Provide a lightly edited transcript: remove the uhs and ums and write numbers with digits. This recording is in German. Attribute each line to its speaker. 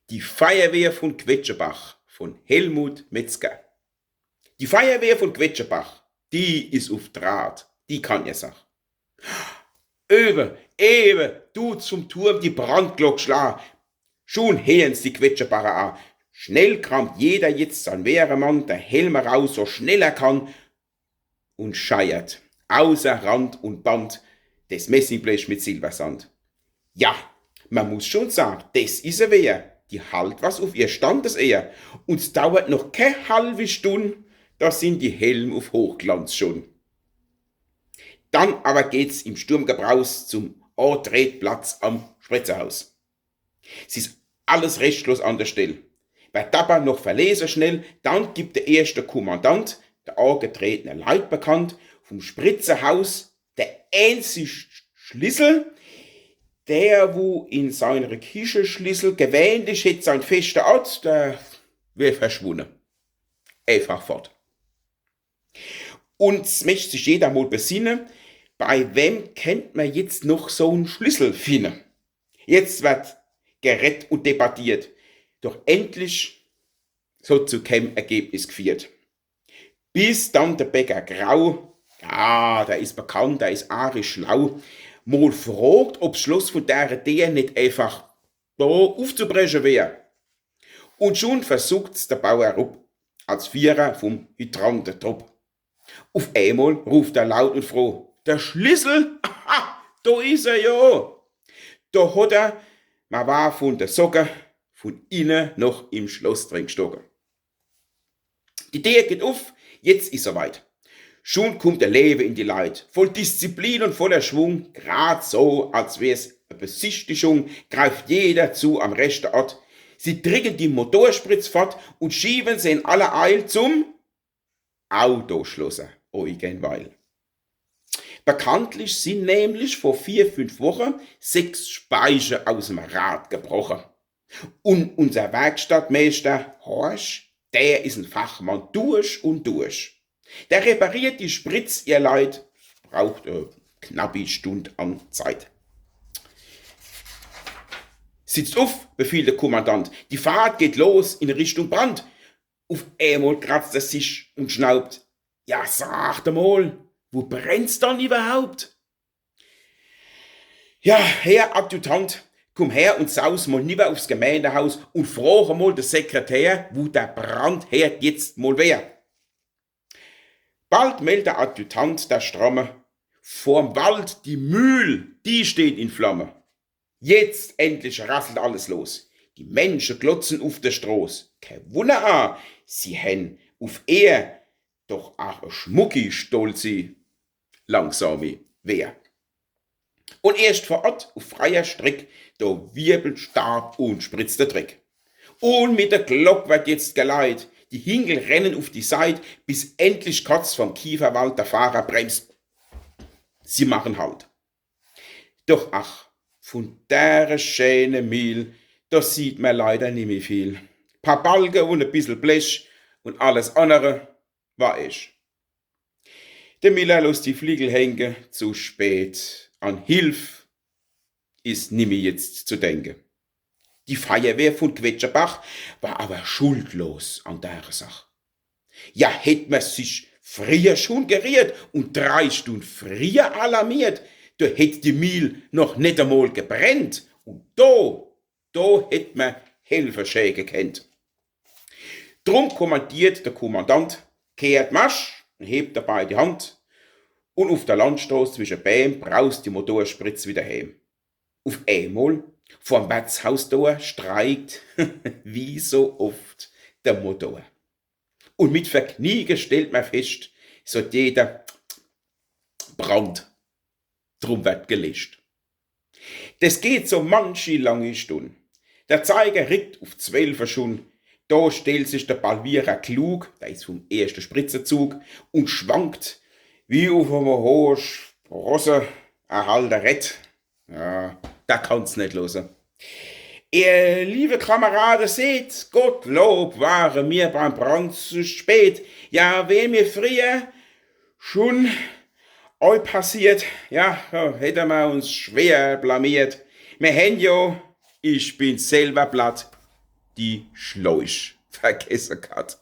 Speaker 1: Die Feuerwehr von Quetschebach von Helmut Metzger. Die Feuerwehr von Quetschebach, die ist auf Draht, die kann ja Sach. Ewe, du zum Turm die Brandglock schlag. Schon heren's die Quetschebacher an. Schnell kramt jeder jetzt sein Wehrmann, der Helm raus, so schnell er kann, und scheiert, außer Rand und Band, des Messingblech mit Silbersand. Ja, man muss schon sagen, das is a Wehr, die halt was auf ihr Standesehr, und dauert noch keine halbe Stunde, da sind die Helm auf Hochglanz schon. Dann aber geht's im Sturmgebraus zum Antretplatz am Spritzerhaus. Es ist alles restlos an der Stelle. Wer dabei noch verlesen schnell, dann gibt der erste Kommandant, der angetretene Leutbekannt, vom Spritzerhaus der einzige Schlüssel, der, wo in seiner Küchenschlüssel gewöhnlich hätte sein fester Ort, der wäre verschwunden. Einfach fort. Und es möchte sich jeder mal besinnen, bei wem kennt man jetzt noch so einen Schlüssel finden? Jetzt wird geredet und debattiert, doch endlich so zu keinem Ergebnis geführt. Bis dann der Bäcker Grau, ja, der ist bekannt, der ist arisch schlau, mal fragt, ob das Schloss von der Idee nicht einfach da aufzubrechen wäre. Und schon versucht's der Bauer Rupp als Vierer vom Hydrantentrupp. Auf einmal ruft er laut und froh: Der Schlüssel? Aha, da ist er ja! Da hat er, man war von der Socke, von innen noch im Schloss drin gestochen. Die Tür geht auf, jetzt ist er weit. Schon kommt der Leben in die Leid, voll Disziplin und voller Schwung, grad so, als wär's eine Besichtigung, greift jeder zu am rechten Ort. Sie drücken die Motorspritz fort und schieben sie in aller Eil zum Autoschlosser, irgendweil. Bekanntlich sind nämlich vor 4-5 Wochen 6 Speichen aus dem Rad gebrochen. Und unser Werkstattmeister Horsch, der ist ein Fachmann durch und durch. Der repariert die Spritz, ihr Leid, braucht eine knappe Stunde an Zeit. Sitzt auf, befiehlt der Kommandant. Die Fahrt geht los in Richtung Brand. Auf einmal kratzt er sich und schnaubt: Ja, sagt mal, wo brennt's dann überhaupt? Ja, Herr Adjutant, komm her und saus mal lieber aufs Gemeindehaus und frage mal den Sekretär, wo der Brandherd jetzt mal wär. Bald meldet der Adjutant der Stramme: Vorm Wald die Mühl, die steht in Flamme. Jetzt endlich rasselt alles los. Die Menschen glotzen auf der Straße. Kein Wunder an, sie hen auf doch auch a schmucki stolze, langsame Wehr. Und erst vor Ort, auf freier Streck, da wirbelt Stab und spritzt der Dreck. Und mit der Glock wird jetzt geleitet. Die Hingel rennen auf die Seite, bis endlich kurz vom Kieferwald der Fahrer bremst. Sie machen Halt. Doch ach, von der schönen Mühl, da sieht man leider nicht mehr viel. Paar Balken und ein bisschen Blech und alles andere war ich. Der Miller lässt die Fliegel hängen, zu spät. An Hilf ist nimmer jetzt zu denken. Die Feuerwehr von Quetschebach war aber schuldlos an der Sache. Ja, hätt man sich früher schon geriert und 3 Stunden früher alarmiert, da hätt die Mühl noch nicht einmal gebrennt. Und da hätt man Helferschä gekannt. Drum kommandiert der Kommandant: Kehrt Marsch, und hebt dabei die Hand. Und auf der Landstraße zwischen Bäm braust die Motorspritz wieder heim. Auf einmal vorm Wirtshaustor streikt, wie so oft, der Motor. Und mit Vergnügen stellt man fest, so jeder Brand. Drum wird gelöscht. Das geht so manche lange Stunde. Der Zeiger rückt auf 12 schon. Da stellt sich der Balvierer klug, der ist vom ersten Spritzenzug, und schwankt wie auf einem hohen Sprosse ein Halderett. Ja, da kann's nicht losen. Ihr liebe Kameraden, seht, Gottlob waren mir beim Brand zu spät. Ja, wär mir früher schon all passiert, ja, hätten wir uns schwer blamiert. Wir haben ja, ich bin selber platt, die Schläuch vergessen hat.